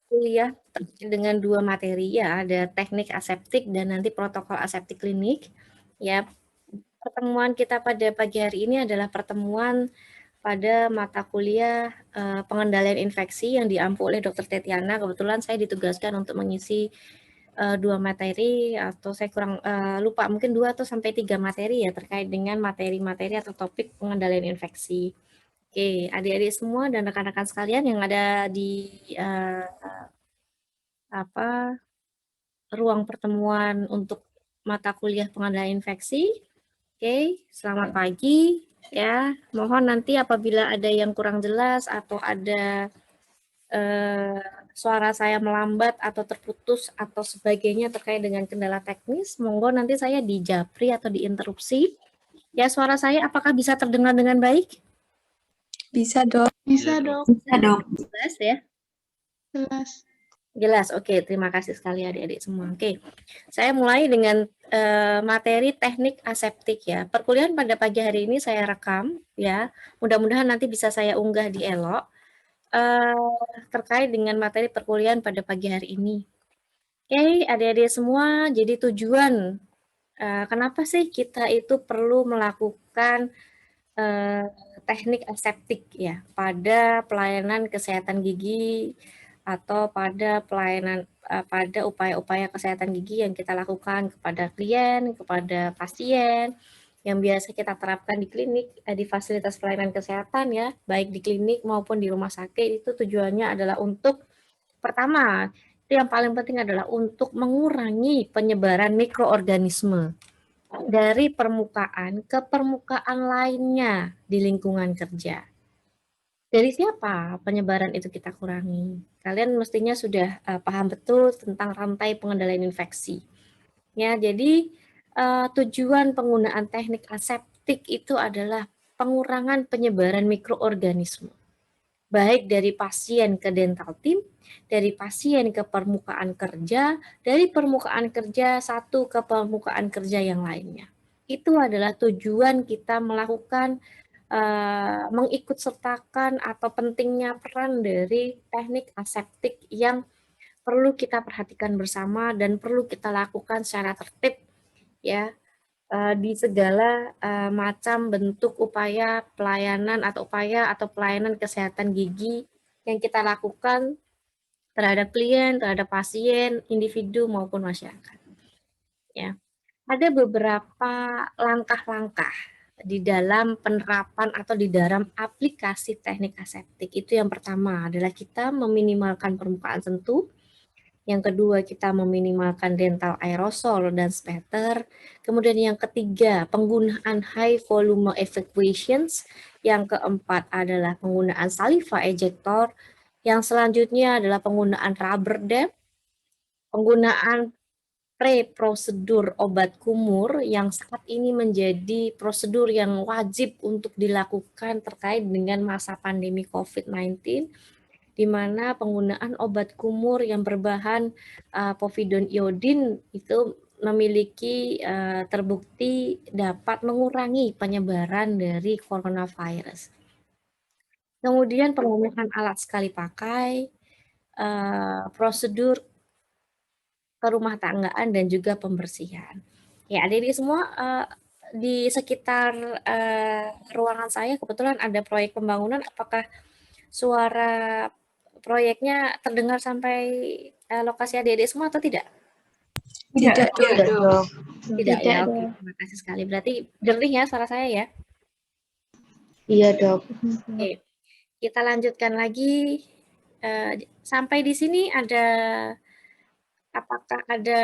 kuliah dengan 2 materi ya, ada teknik aseptik dan nanti protokol aseptik klinik. Ya, pertemuan kita pada pagi hari ini adalah pertemuan pada mata kuliah pengendalian infeksi yang diampu oleh Dr. Tetiana. Kebetulan saya ditugaskan untuk mengisi 2 materi atau saya kurang lupa mungkin 2 atau sampai 3 materi ya terkait dengan materi-materi atau topik pengendalian infeksi. Oke, adik-adik semua dan rekan-rekan sekalian yang ada di ruang pertemuan untuk mata kuliah pengendalian infeksi. Oke, selamat pagi ya. Mohon nanti apabila ada yang kurang jelas atau ada suara saya melambat atau terputus atau sebagainya terkait dengan kendala teknis, monggo nanti saya dijapri atau diinterupsi. Ya, suara saya apakah bisa terdengar dengan baik? Bisa, Dok. Bisa, Dok. Bisa, Dok. Jelas ya? Jelas. Jelas, oke. Terima kasih sekali adik-adik semua. Oke, saya mulai dengan materi teknik aseptik ya. Perkuliahan pada pagi hari ini saya rekam ya. Mudah-mudahan nanti bisa saya unggah di Elok terkait dengan materi perkuliahan pada pagi hari ini. Oke, adik-adik semua, jadi tujuan kenapa sih kita itu perlu melakukan teknik aseptik ya pada pelayanan kesehatan gigi atau pada pelayanan pada upaya-upaya kesehatan gigi yang kita lakukan kepada klien, kepada pasien yang biasa kita terapkan di klinik, di fasilitas pelayanan kesehatan ya, baik di klinik maupun di rumah sakit. Itu tujuannya adalah untuk pertama, itu yang paling penting adalah untuk mengurangi penyebaran mikroorganisme dari permukaan ke permukaan lainnya di lingkungan kerja. Dari siapa penyebaran itu kita kurangi? Kalian mestinya sudah paham betul tentang rantai pengendalian infeksi. Ya, jadi tujuan penggunaan teknik aseptik itu adalah pengurangan penyebaran mikroorganisme. Baik dari pasien ke dental team, dari pasien ke permukaan kerja, dari permukaan kerja satu ke permukaan kerja yang lainnya. Itu adalah tujuan kita melakukan mengikutsertakan atau pentingnya peran dari teknik aseptik yang perlu kita perhatikan bersama dan perlu kita lakukan secara tertib ya di segala macam bentuk upaya pelayanan atau pelayanan kesehatan gigi yang kita lakukan terhadap klien, terhadap pasien, individu maupun masyarakat. Ya, ada beberapa langkah-langkah di dalam penerapan atau di dalam aplikasi teknik aseptik. Itu yang pertama adalah kita meminimalkan permukaan sentuh. Yang kedua, kita meminimalkan dental aerosol dan spatter. Kemudian yang ketiga, penggunaan high volume evacuations. Yang keempat adalah penggunaan saliva ejector. Yang selanjutnya adalah penggunaan rubber dam, penggunaan prosedur obat kumur yang saat ini menjadi prosedur yang wajib untuk dilakukan terkait dengan masa pandemi COVID-19, di mana penggunaan obat kumur yang berbahan povidone iodin itu memiliki terbukti dapat mengurangi penyebaran dari coronavirus. Kemudian penggunaan alat sekali pakai, prosedur kerumah tanggaan dan juga pembersihan. Ya, adik-adik semua di sekitar ruangan saya kebetulan ada proyek pembangunan. Apakah suara proyeknya terdengar sampai lokasi adik-adik semua atau tidak? Tidak, Dok. Tidak ya, oke. Terima kasih sekali. Berarti jernih ya suara saya ya? Iya, Dok. Oke, kita lanjutkan lagi. Sampai di sini apakah ada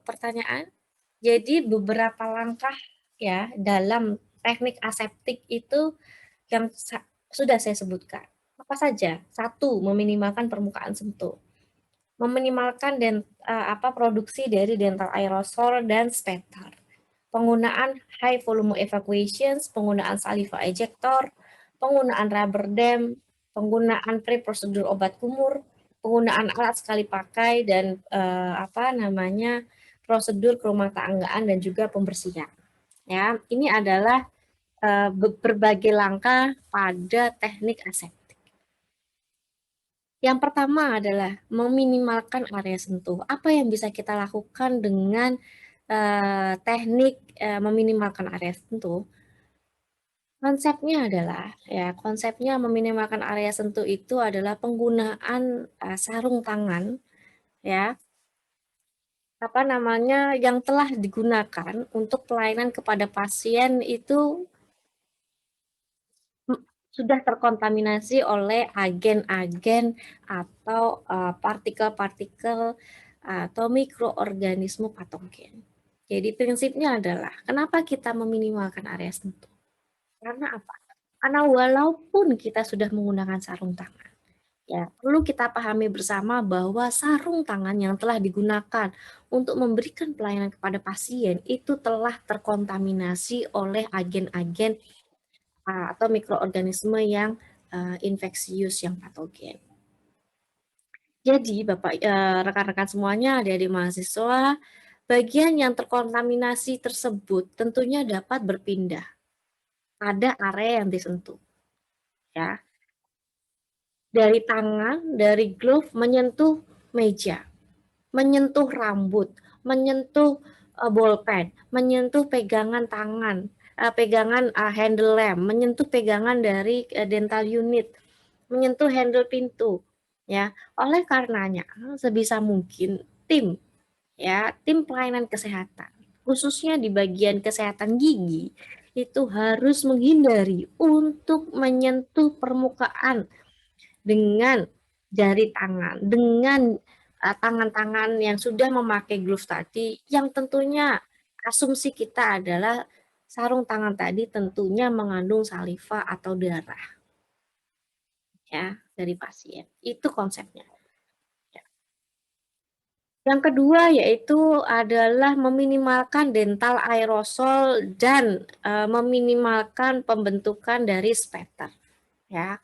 pertanyaan? Jadi beberapa langkah ya dalam teknik aseptik itu yang sudah saya sebutkan. Apa saja? Satu, meminimalkan permukaan sentuh. Meminimalkan produksi dari dental aerosol dan spatter. Penggunaan high volume evacuations, penggunaan saliva ejector, penggunaan rubber dam, penggunaan prosedur obat kumur, penggunaan alat sekali pakai dan prosedur kerumah tanggaan dan juga pembersihan. Ya, ini adalah berbagai langkah pada teknik aseptik. Yang pertama adalah meminimalkan area sentuh. Apa yang bisa kita lakukan dengan teknik meminimalkan area sentuh? Konsepnya meminimalkan area sentuh itu adalah penggunaan sarung tangan, ya, yang telah digunakan untuk pelayanan kepada pasien itu sudah terkontaminasi oleh agen-agen atau partikel-partikel atau mikroorganisme patogen. Jadi prinsipnya adalah kenapa kita meminimalkan area sentuh? Karena apa? Karena walaupun kita sudah menggunakan sarung tangan, ya perlu kita pahami bersama bahwa sarung tangan yang telah digunakan untuk memberikan pelayanan kepada pasien itu telah terkontaminasi oleh agen-agen atau mikroorganisme yang infeksius yang patogen. Jadi rekan-rekan semuanya, adik-adik mahasiswa, bagian yang terkontaminasi tersebut tentunya dapat berpindah pada area yang disentuh, ya. Dari tangan, dari glove menyentuh meja, menyentuh rambut, menyentuh bolpen, menyentuh pegangan tangan, pegangan handle lamp, menyentuh pegangan dari dental unit, menyentuh handle pintu, ya. Oleh karenanya, sebisa mungkin tim pelayanan kesehatan, khususnya di bagian kesehatan gigi, itu harus menghindari untuk menyentuh permukaan dengan jari tangan, dengan tangan-tangan yang sudah memakai glove tadi, yang tentunya asumsi kita adalah sarung tangan tadi tentunya mengandung saliva atau darah, ya, dari pasien. Itu konsepnya. Yang kedua yaitu adalah meminimalkan dental aerosol dan meminimalkan pembentukan dari spatter, ya.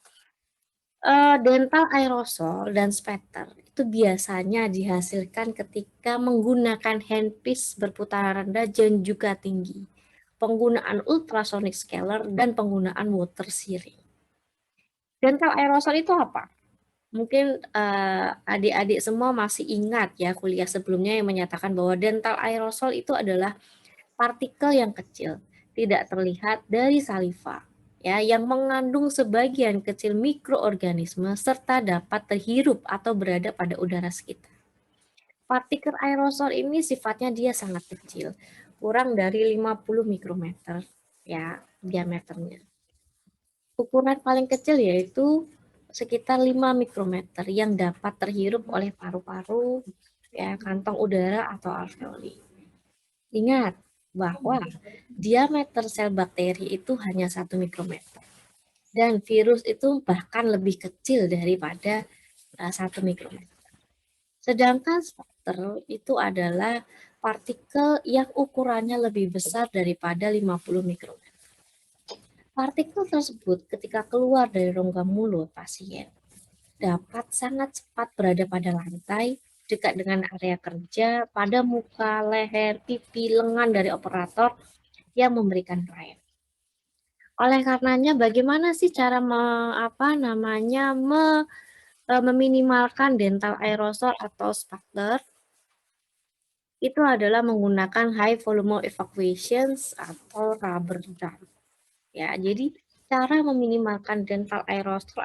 Dental aerosol dan spatter itu biasanya dihasilkan ketika menggunakan handpiece berputaran rendah dan juga tinggi, penggunaan ultrasonic scaler dan penggunaan water searing. Dental aerosol itu apa? Mungkin adik-adik semua masih ingat ya kuliah sebelumnya yang menyatakan bahwa dental aerosol itu adalah partikel yang kecil, tidak terlihat dari saliva, ya, yang mengandung sebagian kecil mikroorganisme serta dapat terhirup atau berada pada udara sekitar. Partikel aerosol ini sifatnya dia sangat kecil, kurang dari 50 mikrometer, ya, diameternya. Ukuran paling kecil yaitu sekitar 5 mikrometer yang dapat terhirup oleh paru-paru, ya, kantong udara atau alveoli. Ingat bahwa diameter sel bakteri itu hanya 1 mikrometer. Dan virus itu bahkan lebih kecil daripada 1 mikrometer. Sedangkan spatter itu adalah partikel yang ukurannya lebih besar daripada 50 mikrometer. Partikel tersebut ketika keluar dari rongga mulut pasien dapat sangat cepat berada pada lantai, dekat dengan area kerja, pada muka, leher, pipi, lengan dari operator yang memberikan pelayanan. Oleh karenanya, bagaimana sih cara meminimalkan dental aerosol atau spatter? Itu adalah menggunakan high volume evacuations atau rubber dam. Ya, jadi cara meminimalkan dental aerosol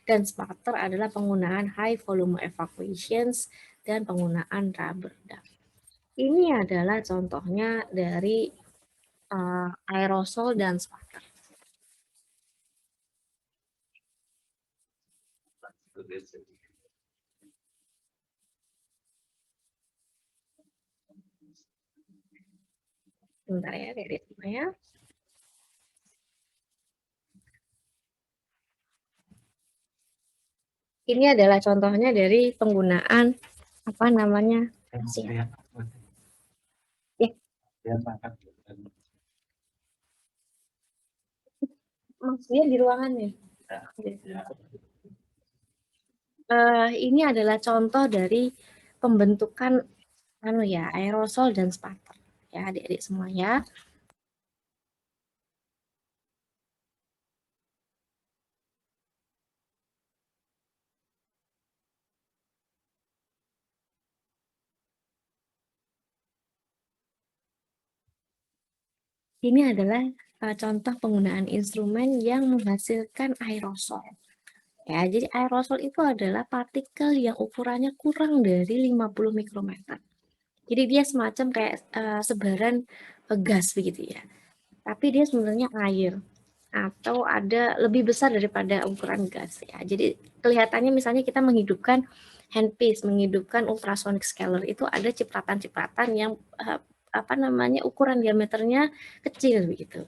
dan spatter adalah penggunaan high volume evacuations dan penggunaan rubber dam. Ini adalah contohnya dari aerosol dan spatter. Sebentar ya, dari ya. Ini adalah contohnya dari penggunaan ya. Maksudnya di ruangannya. Ini adalah contoh dari pembentukan aerosol dan spatter, ya adik-adik semua ya. Ini adalah contoh penggunaan instrumen yang menghasilkan aerosol. Ya, jadi aerosol itu adalah partikel yang ukurannya kurang dari 50 mikrometer. Jadi dia semacam kayak sebaran gas begitu ya. Tapi dia sebenarnya air atau ada lebih besar daripada ukuran gas ya. Jadi kelihatannya misalnya kita menghidupkan handpiece, menghidupkan ultrasonic scaler, itu ada cipratan-cipratan yang ukuran diameternya kecil begitu.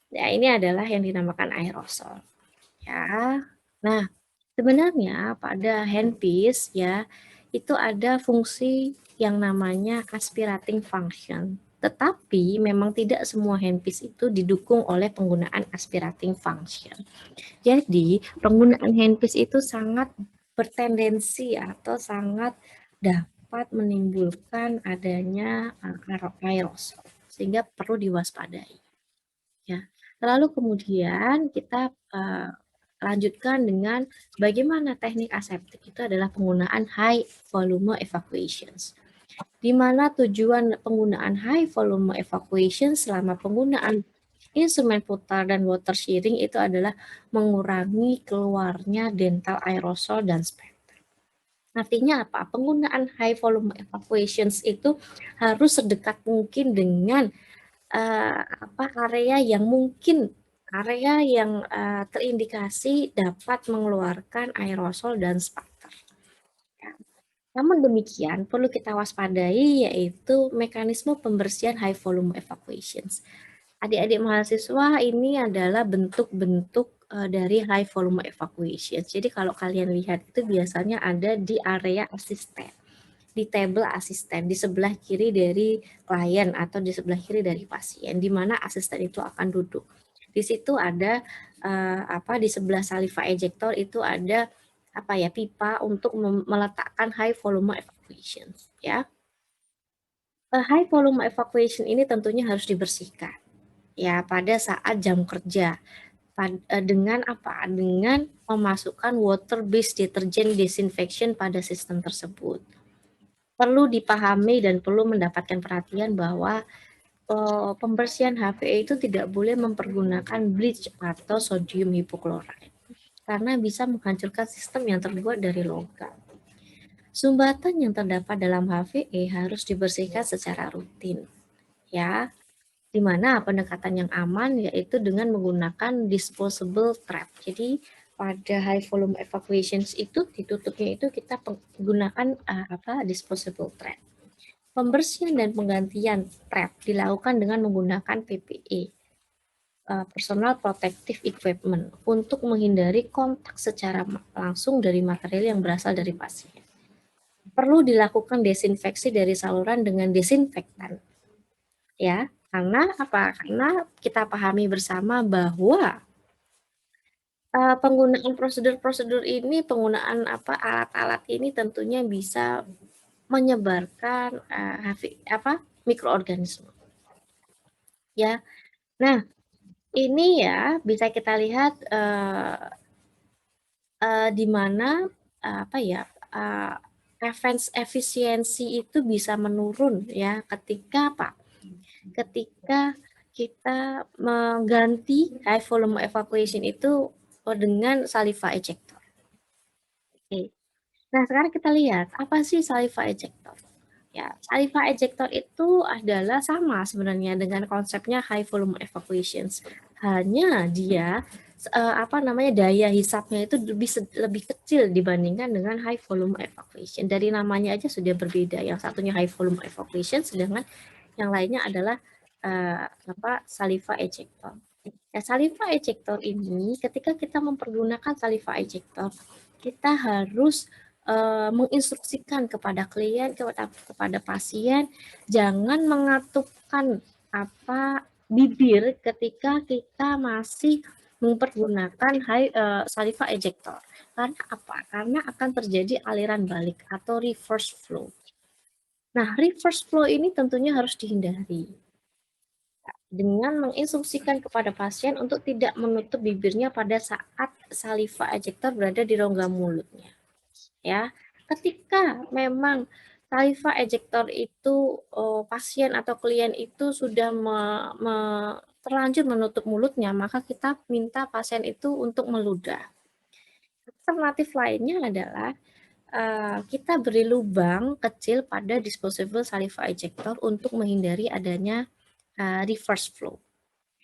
Ya, ini adalah yang dinamakan aerosol. Ya. Nah, sebenarnya pada handpiece ya itu ada fungsi yang namanya aspirating function. Tetapi memang tidak semua handpiece itu didukung oleh penggunaan aspirating function. Jadi, penggunaan handpiece itu sangat bertendensi atau sangat dapat menimbulkan adanya aerosol sehingga perlu diwaspadai. Ya. Lalu kemudian kita lanjutkan dengan bagaimana teknik aseptik itu adalah penggunaan high volume evacuations. Di mana tujuan penggunaan high volume evacuation selama penggunaan instrumen putar dan water shearing itu adalah mengurangi keluarnya dental aerosol dan spatter. Artinya apa? Penggunaan high volume evacuations itu harus sedekat mungkin dengan area yang terindikasi dapat mengeluarkan aerosol dan spatter. Ya. Namun demikian perlu kita waspadai yaitu mekanisme pembersihan high volume evacuations. Adik-adik mahasiswa ini adalah bentuk-bentuk dari high volume evacuations. Jadi kalau kalian lihat itu biasanya ada di area asisten, di table asisten, di sebelah kiri dari klien atau di sebelah kiri dari pasien, di mana asisten itu akan duduk. Di situ ada di sebelah saliva ejector itu ada pipa untuk meletakkan high volume evacuation ya. High volume evacuation ini tentunya harus dibersihkan ya pada saat jam kerja dengan apa? Dengan memasukkan water based detergent disinfection pada sistem tersebut. Perlu dipahami dan perlu mendapatkan perhatian bahwa pembersihan HVA itu tidak boleh mempergunakan bleach atau sodium hipochlorite karena bisa menghancurkan sistem yang terbuat dari logam. Sumbatan yang terdapat dalam HVA harus dibersihkan secara rutin, ya. Di mana pendekatan yang aman yaitu dengan menggunakan disposable trap. Jadi pada high volume evacuations itu ditutupnya itu kita menggunakan disposable trap. Pembersihan dan penggantian trap dilakukan dengan menggunakan PPE, personal protective equipment, untuk menghindari kontak secara langsung dari material yang berasal dari pasien. Perlu dilakukan desinfeksi dari saluran dengan desinfektan. Ya, karena apa? Karena kita pahami bersama bahwa penggunaan prosedur-prosedur ini, penggunaan alat-alat ini tentunya bisa menyebarkan mikroorganisme. Ya. Nah, ini ya bisa kita lihat di mana efisiensi itu bisa menurun ya ketika ketika kita mengganti high volume evacuation itu dengan saliva ejector. Oke. Nah, sekarang kita lihat apa sih saliva ejector? Ya, saliva ejector itu adalah sama sebenarnya dengan konsepnya high volume evacuations. Hanya dia daya hisapnya itu lebih kecil dibandingkan dengan high volume evacuation. Dari namanya aja sudah berbeda. Yang satunya high volume evacuation, sedangkan yang lainnya adalah saliva ejector. Ya, saliva ejector ini ketika kita mempergunakan saliva ejector, kita harus menginstruksikan kepada klien, kepada pasien, jangan mengatupkan bibir ketika kita masih mempergunakan saliva ejector. Karena apa? Karena akan terjadi aliran balik atau reverse flow. Nah, reverse flow ini tentunya harus dihindari dengan menginstruksikan kepada pasien untuk tidak menutup bibirnya pada saat saliva ejector berada di rongga mulutnya. Ya, ketika memang saliva ejector itu pasien atau klien itu sudah terlanjur menutup mulutnya, maka kita minta pasien itu untuk meludah. Alternatif lainnya adalah kita beri lubang kecil pada disposable saliva ejector untuk menghindari adanya reverse flow.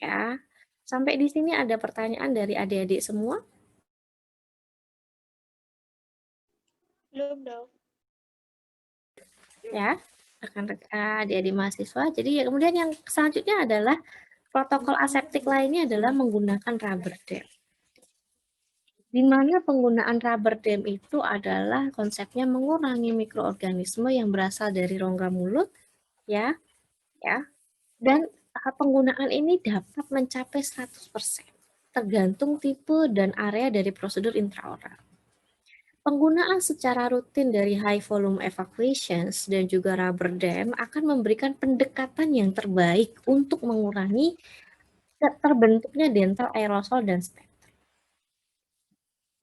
Ya, sampai di sini ada pertanyaan dari adik-adik semua? Belum, Dok. Ya, adik-adik mahasiswa. Jadi kemudian yang selanjutnya adalah protokol aseptik lainnya adalah menggunakan rubber dam. Di mana penggunaan rubber dam itu adalah konsepnya mengurangi mikroorganisme yang berasal dari rongga mulut, ya, dan penggunaan ini dapat mencapai 100%, tergantung tipe dan area dari prosedur intraoral. Penggunaan secara rutin dari high volume evacuations dan juga rubber dam akan memberikan pendekatan yang terbaik untuk mengurangi terbentuknya dental aerosol dan spatter.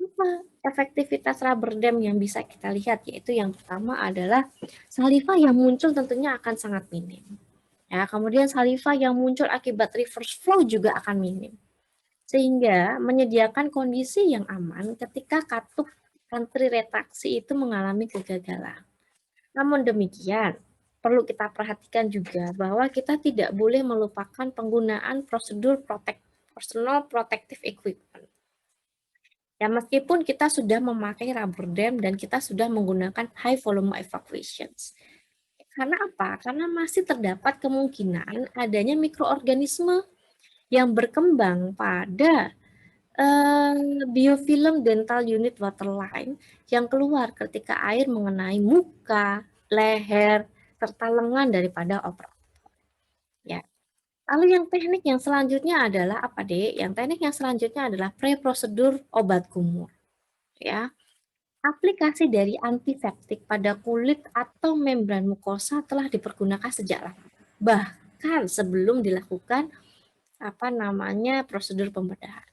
Apa efektivitas rubber dam yang bisa kita lihat? Yaitu yang pertama adalah saliva yang muncul tentunya akan sangat minim. Ya, kemudian saliva yang muncul akibat reverse flow juga akan minim. Sehingga menyediakan kondisi yang aman ketika katup antri retraksi itu mengalami kegagalan. Namun demikian, perlu kita perhatikan juga bahwa kita tidak boleh melupakan penggunaan prosedur personal protective equipment. Ya, meskipun kita sudah memakai rubber dam dan kita sudah menggunakan high volume evacuations. Karena apa? Karena masih terdapat kemungkinan adanya mikroorganisme yang berkembang pada biofilm dental unit waterline yang keluar ketika air mengenai muka, leher, serta lengan daripada operator. Ya. Lalu yang teknik yang selanjutnya adalah apa, Dek? Yang teknik yang selanjutnya adalah pre-prosedur obat kumur. Ya. Aplikasi dari antiseptik pada kulit atau membran mukosa telah dipergunakan sejak lama. Bahkan sebelum dilakukan prosedur pembedahan.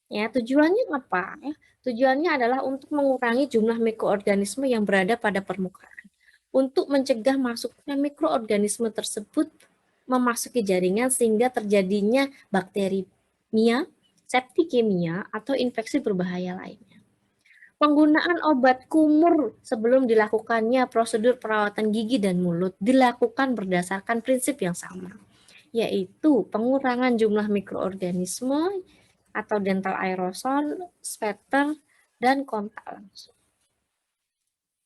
Ya, tujuannya apa? Tujuannya adalah untuk mengurangi jumlah mikroorganisme yang berada pada permukaan. Untuk mencegah masuknya mikroorganisme tersebut memasuki jaringan sehingga terjadinya bakterimia, septikemia, atau infeksi berbahaya lainnya. Penggunaan obat kumur sebelum dilakukannya prosedur perawatan gigi dan mulut dilakukan berdasarkan prinsip yang sama, yaitu pengurangan jumlah mikroorganisme atau dental aerosol, spatter, dan kontak langsung.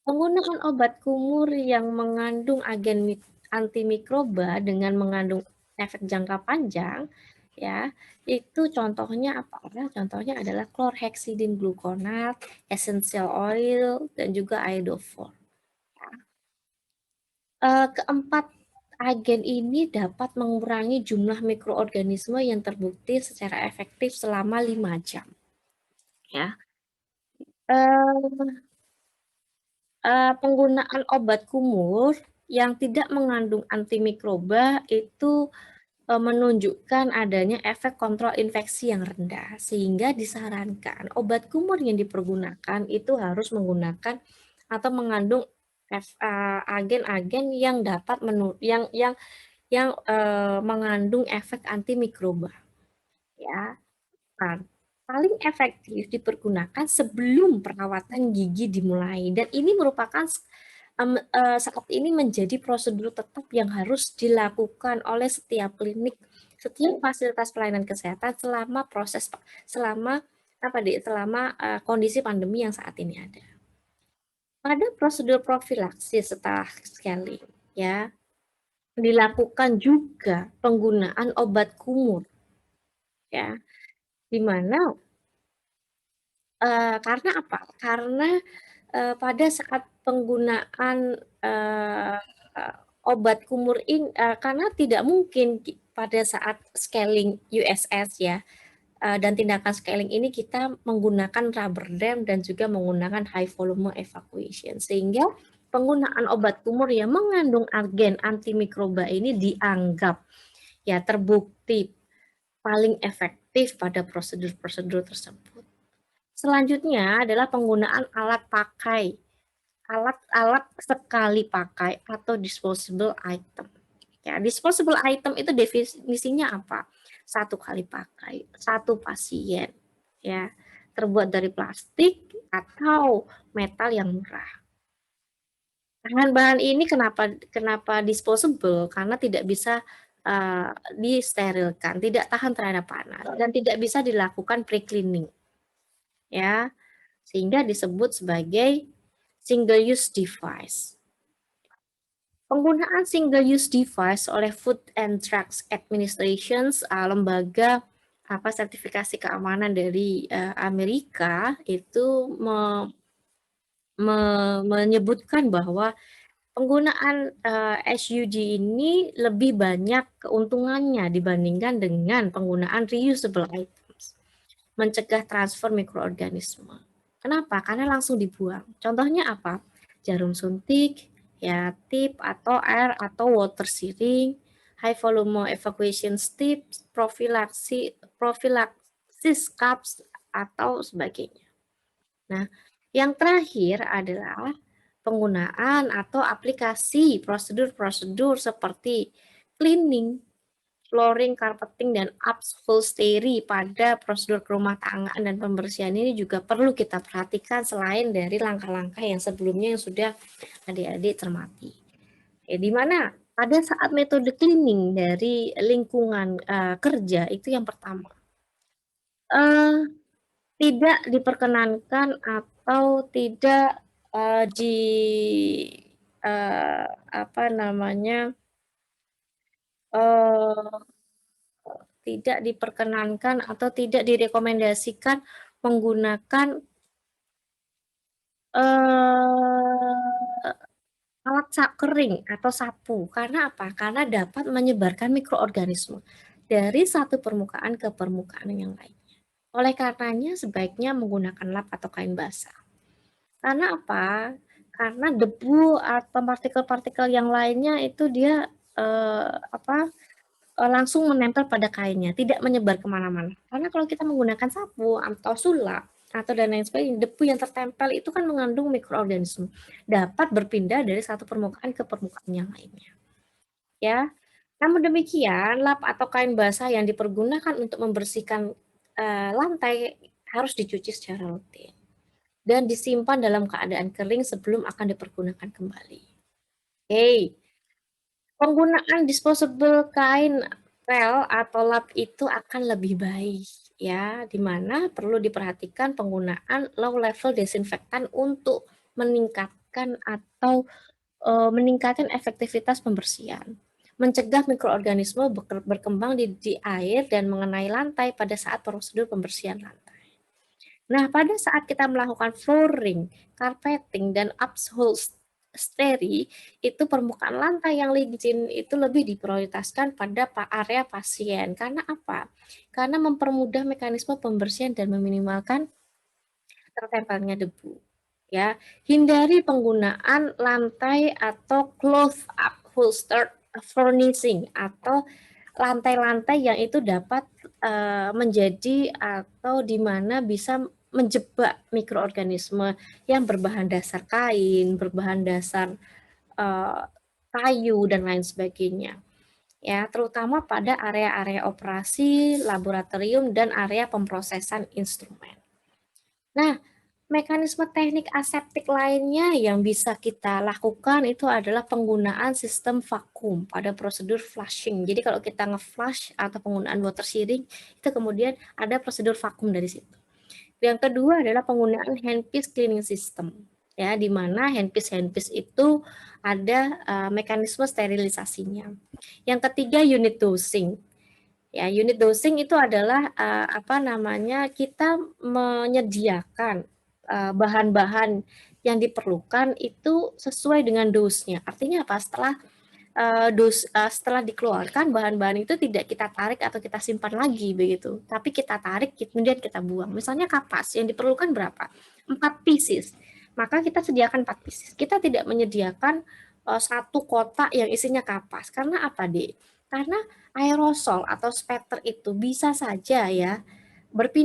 Penggunaan obat kumur yang mengandung agen antimikroba dengan mengandung efek jangka panjang, ya, itu contohnya apa? Contohnya adalah chlorhexidine gluconat, essential oil, dan juga iodophor. Keempat agen ini dapat mengurangi jumlah mikroorganisme yang terbukti secara efektif selama 5 jam. Ya. Penggunaan obat kumur yang tidak mengandung antimikroba itu menunjukkan adanya efek kontrol infeksi yang rendah, sehingga disarankan obat kumur yang dipergunakan itu harus menggunakan atau mengandung agen-agen yang dapat mengandung efek antimikroba. Ya, paling efektif dipergunakan sebelum perawatan gigi dimulai, dan ini merupakan saat ini menjadi prosedur tetap yang harus dilakukan oleh setiap klinik, setiap fasilitas pelayanan kesehatan selama kondisi pandemi yang saat ini ada. Pada prosedur profilaksis setelah scaling, ya, dilakukan juga penggunaan obat kumur, ya, di mana karena apa? Karena pada saat penggunaan obat kumur ini, karena tidak mungkin pada saat scaling USS ya, dan tindakan scaling ini kita menggunakan rubber dam dan juga menggunakan high volume evacuation, sehingga penggunaan obat kumur yang mengandung agen antimikroba ini dianggap ya terbukti paling efektif pada prosedur-prosedur tersebut. Selanjutnya adalah penggunaan alat pakai alat-alat sekali pakai atau disposable item. Ya, disposable item itu definisinya apa? Satu kali pakai, satu pasien, ya, terbuat dari plastik atau metal yang murah. Bahan-bahan ini kenapa disposable? Karena tidak bisa disterilkan, tidak tahan terhadap panas, dan tidak bisa dilakukan pre-cleaning, ya, sehingga disebut sebagai single use device. Penggunaan single use device oleh Food and Drugs Administration, lembaga sertifikasi keamanan dari Amerika, itu menyebutkan bahwa penggunaan SUD ini lebih banyak keuntungannya dibandingkan dengan penggunaan reusable items, mencegah transfer mikroorganisme. Kenapa? Karena langsung dibuang. Contohnya apa? Jarum suntik, ya, tip atau air atau water searing, high volume evacuation tips, prophylaxis cups atau sebagainya. Nah, yang terakhir adalah penggunaan atau aplikasi prosedur-prosedur seperti cleaning, flooring, carpeting, dan upholstery pada prosedur rumah tanggaan dan pembersihan ini juga perlu kita perhatikan selain dari langkah-langkah yang sebelumnya yang sudah adik-adik cermati. Di mana pada saat metode cleaning dari lingkungan kerja itu yang pertama, tidak diperkenankan atau tidak tidak diperkenankan atau tidak direkomendasikan menggunakan alat kering atau sapu. Karena apa? Karena dapat menyebarkan mikroorganisme dari satu permukaan ke permukaan yang lainnya. Oleh karenanya sebaiknya menggunakan lap atau kain basah. Karena apa? Karena debu atau partikel-partikel yang lainnya itu dia langsung menempel pada kainnya, tidak menyebar kemana-mana. Karena kalau kita menggunakan sapu atau sulap atau dan lain sebagainya, debu yang tertempel itu kan mengandung mikroorganisme, dapat berpindah dari satu permukaan ke permukaan yang lainnya. Ya, namun demikian, lap atau kain basah yang dipergunakan untuk membersihkan lantai harus dicuci secara rutin dan disimpan dalam keadaan kering sebelum akan dipergunakan kembali. Penggunaan disposable kain pel atau lap itu akan lebih baik, ya, di mana perlu diperhatikan penggunaan low level desinfektan untuk meningkatkan atau meningkatkan efektivitas pembersihan, mencegah mikroorganisme berkembang di air dan mengenai lantai pada saat prosedur pembersihan lantai. Nah, pada saat kita melakukan flooring, carpeting, dan upholstery, itu permukaan lantai yang licin itu lebih diprioritaskan pada area pasien. Karena apa? Karena mempermudah mekanisme pembersihan dan meminimalkan tertempelnya debu. Ya, hindari penggunaan lantai atau cloth upholstered furnishing atau lantai-lantai yang itu dapat menjadi atau di mana bisa menjebak mikroorganisme yang berbahan dasar kain, berbahan dasar kayu dan lain sebagainya. Ya, terutama pada area-area operasi, laboratorium dan area pemrosesan instrumen. Nah, mekanisme teknik aseptik lainnya yang bisa kita lakukan itu adalah penggunaan sistem vakum pada prosedur flushing. Jadi kalau kita nge-flush atau penggunaan water searing, itu kemudian ada prosedur vakum dari situ. Yang kedua adalah penggunaan handpiece cleaning system, ya, di mana handpiece itu ada mekanisme sterilisasinya. Yang ketiga unit dosing. Ya, unit dosing itu adalah kita menyediakan bahan-bahan yang diperlukan itu sesuai dengan dosnya. Artinya apa? Setelah dikeluarkan bahan-bahan itu tidak kita tarik atau kita simpan lagi begitu, tapi kita tarik kemudian kita buang. Misalnya kapas yang diperlukan berapa? 4 pieces. Maka kita sediakan 4 pieces. Kita tidak menyediakan satu kotak yang isinya kapas. Karena apa, Dek? Karena aerosol atau spatter itu bisa saja ya berpindah